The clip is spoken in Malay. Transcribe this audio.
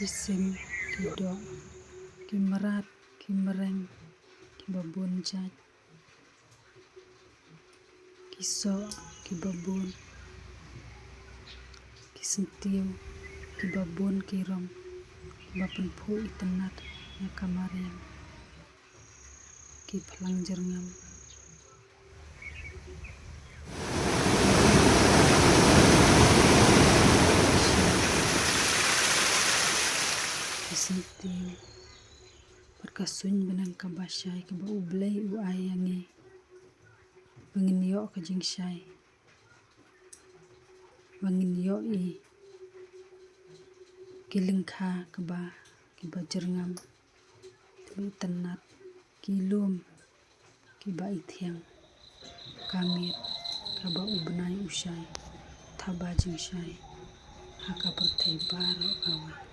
Kisim, kidok, kimerat, kimereng, kibabuncaj, kiso, kibabun, kisentiu, kibabun, kirong, kibapenpu itenat, nakamariyam, kipalangjerngam, kisentiu, perkasuny benang kabasyay, kibaublay uayange, benginyo kajengshay, benginyo kilengka kibajerngam, kiba itenat, kilum, kiba ithyang, kamit, kaba ubnay usay, taba jengshay, haka pertay baro away.